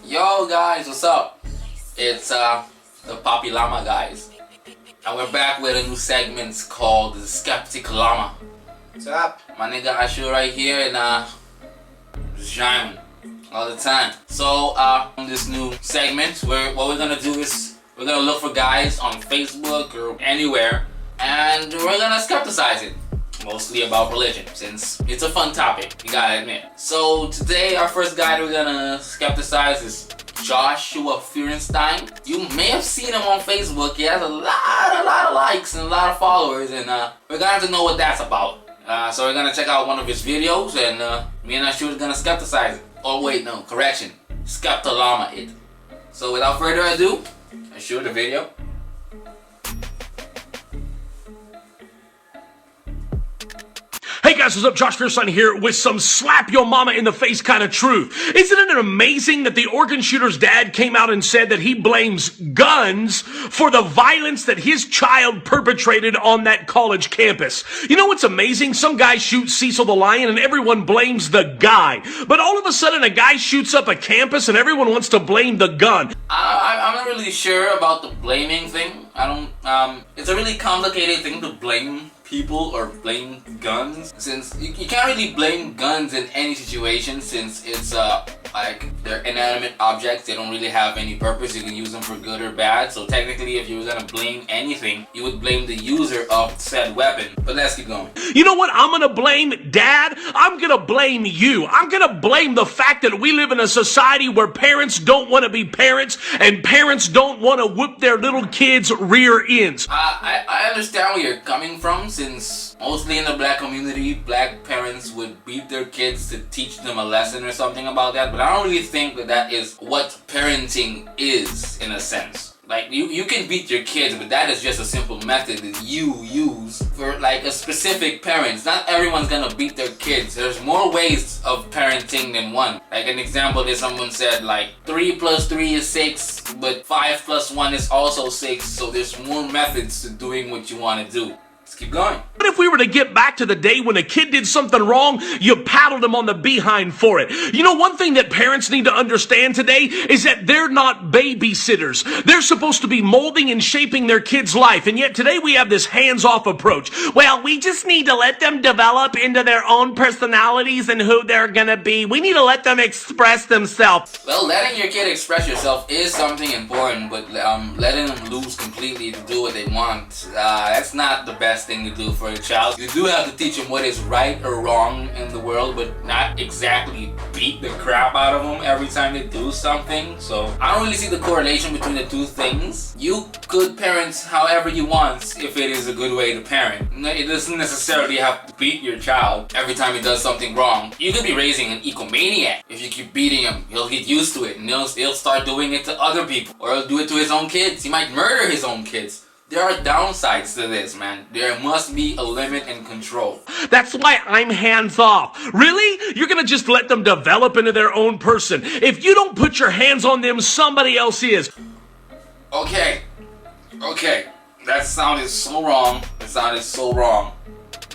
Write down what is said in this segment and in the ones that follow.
Yo guys, what's up? It's the Poppy Llama guys. And we're back with a new segment called the SkepticLLama. What's up? My nigga Ashur right here and just jamming all the time. So in this new segment, what we're gonna do is we're gonna look for guys on Facebook or anywhere and we're gonna skepticize it. Mostly about religion, since it's a fun topic, you gotta admit. So today our first guy we're gonna skepticize is Joshua Feuerstein. You may have seen him on Facebook. He has a lot of likes and a lot of followers, and we're gonna have to know what that's about. So we're gonna check out one of his videos, and me and Ashur is gonna skepticize it. Oh wait, no, correction, SkepticLLama it. So without further ado, Ashur, the video. Hey guys, what's up? Josh Feuerstein here with some slap your mama in the face kind of truth. Isn't it amazing that the organ shooter's dad came out and said that he blames guns for the violence that his child perpetrated on that college campus? You know what's amazing? Some guy shoots Cecil the Lion and everyone blames the guy. But all of a sudden a guy shoots up a campus and everyone wants to blame the gun. I'm not really sure about the blaming thing. It's a really complicated thing to blame people or blame guns, since you can't really blame guns in any situation, since it's like they're inanimate objects. They don't really have any purpose. You can use them for good or bad. So technically, if you were gonna blame anything, you would blame the user of said weapon. But let's keep going. You know what I'm gonna blame, Dad? I'm gonna blame you. I'm gonna blame the fact that we live in a society where parents don't want to be parents and parents don't want to whoop their little kids' rear ends. I understand where you're coming from, since mostly in the black community, black parents would beat their kids to teach them a lesson or something about that, but I don't really think that that is what parenting is, in a sense. Like, you can beat your kids, but that is just a simple method that you use for like a specific parents. Not everyone's gonna beat their kids. There's more ways of parenting than one. Like an example is someone said like 3 + 3 is 6, but 5 + 1 is also 6. So there's more methods to doing what you want to do. Let's keep going. What if we were to get back to the day when a kid did something wrong, you paddled them on the behind for it? You know, one thing that parents need to understand today is that they're not babysitters. They're supposed to be molding and shaping their kid's life, and yet today we have this hands-off approach. Well, we just need to let them develop into their own personalities and who they're gonna be. We need to let them express themselves. Well, letting your kid express yourself is something important, but letting them loose completely to do what they want, that's not the best thing to do for a child. You do have to teach them what is right or wrong in the world, but not exactly beat the crap out of them every time they do something. So I don't really see the correlation between the two things. You could parent however you want if it is a good way to parent. It doesn't necessarily have to beat your child every time he does something wrong. You could be raising an ecomaniac. If you keep beating him, he'll get used to it and he'll start doing it to other people, or he'll do it to his own kids. He might murder his own kids. There are downsides to this, man. There must be a limit and control. That's why I'm hands off. Really? You're gonna just let them develop into their own person. If you don't put your hands on them, somebody else is. Okay. That sounded so wrong.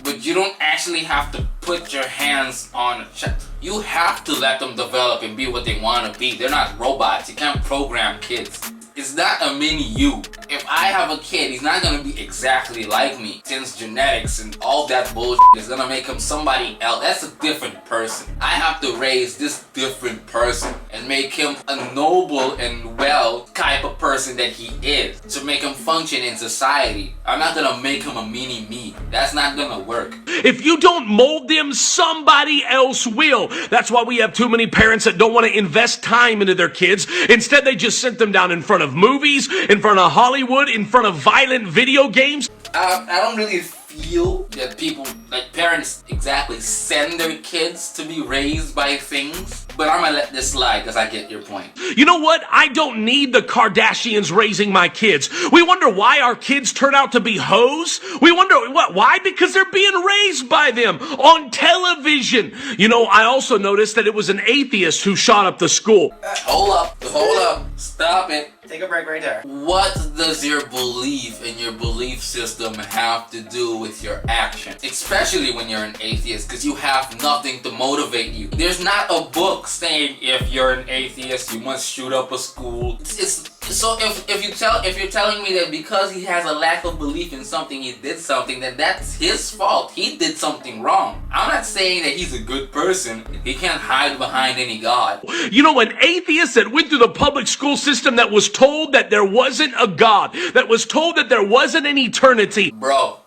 But you don't actually have to put your hands on a child. You have to let them develop and be what they want to be. They're not robots. You can't program kids. It's not a mini you. If I have a kid, he's not gonna be exactly like me, since genetics and all that bullshit is gonna make him somebody else. That's a different person. I have to raise this different person and make him a noble and well type of person that he is, to make him function in society. I'm not gonna make him a mini me. That's not gonna work. If you don't mold them, somebody else will. That's why we have too many parents that don't want to invest time into their kids. Instead, they just sent them down in front of movies, in front of Hollywood, in front of violent video games. I don't really feel that people, like parents, exactly send their kids to be raised by things. But I'm gonna let this slide because I get your point. You know what? I don't need the Kardashians raising my kids. We wonder why our kids turn out to be hoes. We wonder why? Because they're being raised by them on television. You know, I also noticed that it was an atheist who shot up the school. Hold up, stop it. Take a break right there. What does your belief and your belief system have to do with your action? Especially especially when you're an atheist, because you have nothing to motivate you. There's not a book saying if you're an atheist, you must shoot up a school. So if you're telling me that because he has a lack of belief in something, he did something, then that's his fault. He did something wrong. I'm not saying that he's a good person. He can't hide behind any God. You know, an atheist that went through the public school system, that was told that there wasn't a God, that was told that there wasn't an eternity. Bro,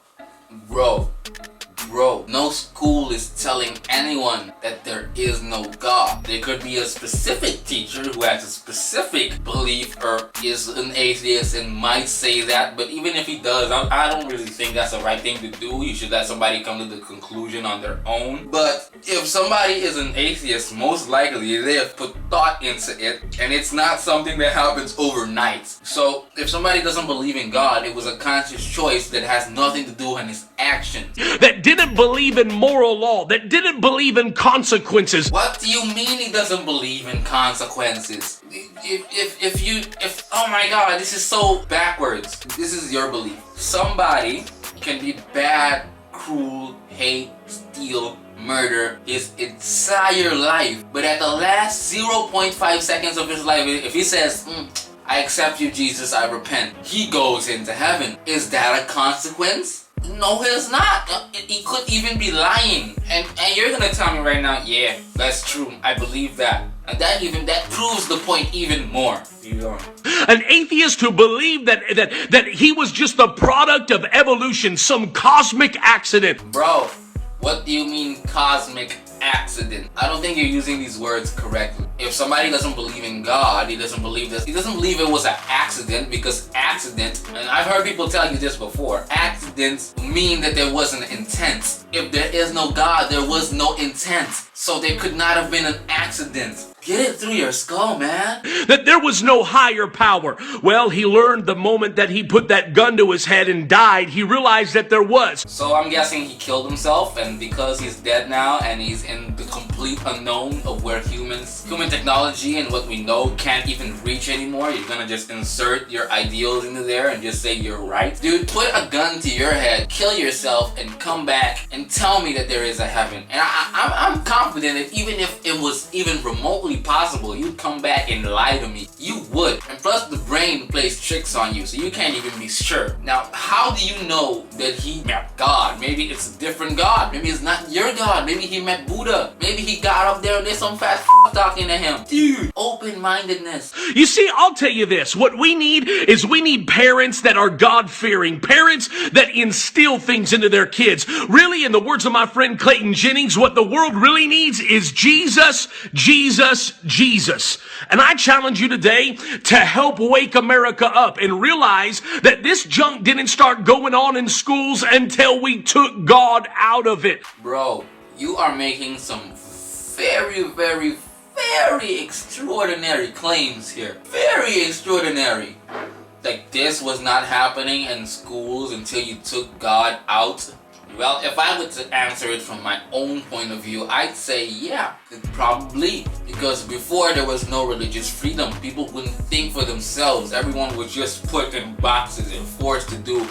no school is telling anyone that there is no God. There could be a specific teacher who has a specific belief or is an atheist and might say that, but even if he does, I don't really think that's the right thing to do. You should let somebody come to the conclusion on their own. But if somebody is an atheist, most likely they have put thought into it, and it's not something that happens overnight. So if somebody doesn't believe in God, it was a conscious choice that has nothing to do with his actions. That didn't believe in moral law, that didn't believe in consequences. What do you mean he doesn't believe in consequences? If oh my God, this is so backwards. This is your belief. Somebody can be bad, cruel, hate, steal, murder his entire life, but at the last 0.5 seconds of his life, if he says, I accept you, Jesus, I repent, he goes into heaven. Is that a consequence? No, it's not. He could even be lying. And you're gonna tell me right now, yeah, that's true. I believe that. And that proves the point even more. An atheist who believed that he was just the product of evolution, some cosmic accident. Bro, what do you mean cosmic accident? I don't think you're using these words correctly. If somebody doesn't believe in God, he doesn't believe this. He doesn't believe it was an accident, because accident, and I've heard people tell you this before, accidents mean that there was an intent. If there is no God, there was no intent. So there could not have been an accident. Get it through your skull, man. That there was no higher power. Well, he learned the moment that he put that gun to his head and died, he realized that there was. So I'm guessing he killed himself, and because he's dead now and he's in the complete unknown of where human technology and what we know can't even reach anymore, you're gonna just insert your ideals into there and just say you're right? Dude, put a gun to your head, kill yourself, and come back and tell me that there is a heaven. And I'm confident that even if it was even remotely possible, you'd come back and lie to me. You would. And plus the brain plays tricks on you, so you can't even be sure. Now, how do you know that he met God? Maybe it's a different God. Maybe it's not your God. Maybe he met Buddha. Maybe he got up there and there's some fat talking to him. Dude, open-mindedness. You see, I'll tell you this. What we need is parents that are God-fearing. Parents that instill things into their kids. Really, in the words of my friend Clayton Jennings, what the world really needs is Jesus, Jesus, Jesus. And I challenge you today to help wake America up and realize that this junk didn't start going on in schools until we took God out of it. Bro, you are making some very, very, very extraordinary claims here. Very extraordinary. Like this was not happening in schools until you took God out. Well, if I were to answer it from my own point of view, I'd say yeah, probably. Because before there was no religious freedom, people wouldn't think for themselves. Everyone was just put in boxes and forced to do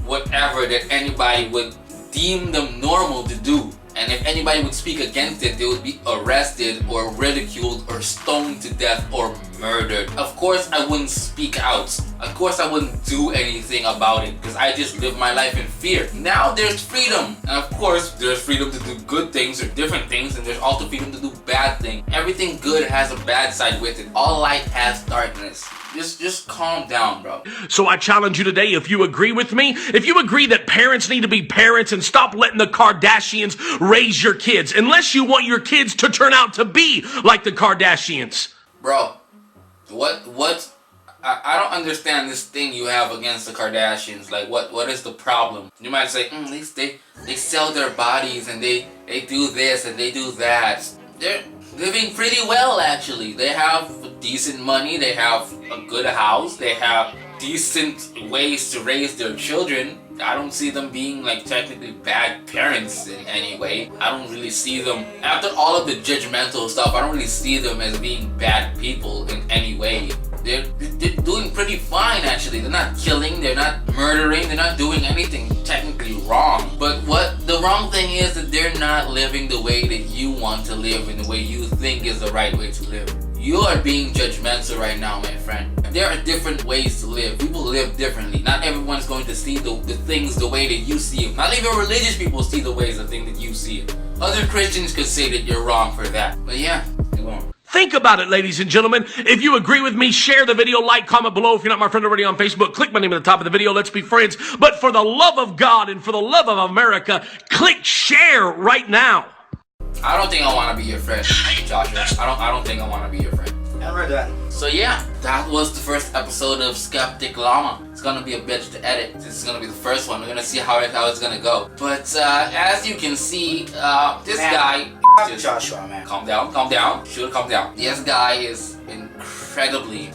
whatever that anybody would deem them normal to do. And if anybody would speak against it, they would be arrested or ridiculed or stoned to death or murdered. Of course, I wouldn't speak out. Of course, I wouldn't do anything about it because I just live my life in fear. Now there's freedom. And of course, there's freedom to do good things or different things, and there's also freedom to do bad things. Everything good has a bad side with it. All light has darkness. Just calm down, bro. So I challenge you today, if you agree with me, if you agree that parents need to be parents and stop letting the Kardashians raise your kids, unless you want your kids to turn out to be like the Kardashians. Bro, what? I don't understand this thing you have against the Kardashians. Like, what is the problem? You might say, they sell their bodies and they do this and they do that. They're living pretty well, actually. They have decent money, they have a good house, they have decent ways to raise their children. I don't see them being like technically bad parents in any way. I don't really see them, after all of the judgmental stuff, I don't really see them as being bad people in any way. They're doing pretty fine, actually. They're not killing, they're not murdering, they're not doing anything technically wrong. But what the wrong thing is that they're not living the way that you want to live and the way you think is the right way to live. You are being judgmental right now, my friend. There are different ways to live. People live differently. Not everyone's going to see the things the way that you see them. Not even religious people see the ways the thing that you see it. Other Christians could say that you're wrong for that. But yeah, they won't. Think about it, ladies and gentlemen. If you agree with me, share the video, like, comment below. If you're not my friend already on Facebook, click my name at the top of the video. Let's be friends. But for the love of God and for the love of America, click share right now. I don't think I want to be your friend, Joshua. I don't think I want to be your friend. And we're done. So yeah, that was the first episode of Skeptic Llama. It's gonna be a bitch to edit. This is gonna be the first one. We're gonna see how it's gonna go. But as you can see, this guy just Joshua, man. calm down. Should calm down. This guy is incredibly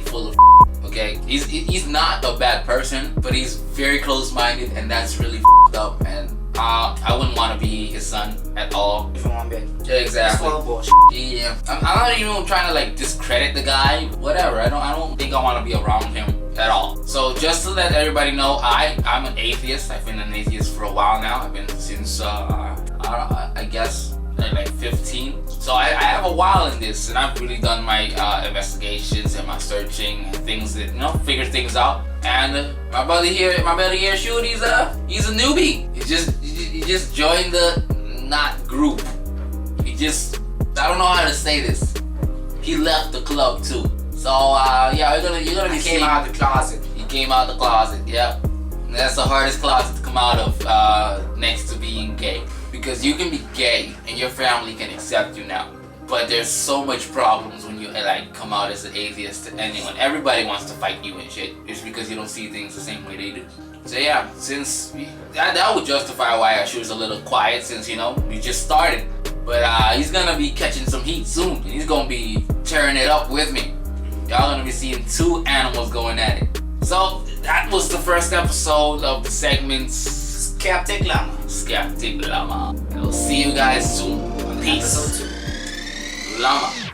full of okay. He's not a bad person, but he's very close-minded, and that's really up. And I wouldn't want to be his son at all. If you want bit. Yeah, exactly. Bullshit. Yeah, I'm not even trying to like discredit the guy. Whatever. I don't think I want to be around him at all. So just to let everybody know, I'm an atheist. I've been an atheist for a while now. I've been since I guess like 15. So I have a while in this, and I've really done my investigations and my searching and things that figure things out. And my buddy here, shoot, he's a newbie. He just joined the group. I don't know how to say this. He left the club too. So yeah, you're gonna be came out of the closet. He came out of the closet. Yep. And that's the hardest closet to come out of next to being gay, because you can be gay and your family can accept you now. But there's so much problems when you like come out as an atheist to anyone. Everybody wants to fight you and shit just because you don't see things the same way they do. So yeah, since that would justify why I was a little quiet, since we just started. But he's gonna be catching some heat soon, and he's gonna be tearing it up with me. Y'all gonna be seeing two animals going at it. So that was the first episode of the segments Skeptic Llama. Skeptic Llama. And we'll see you guys soon. Peace. Episode 2. Llama.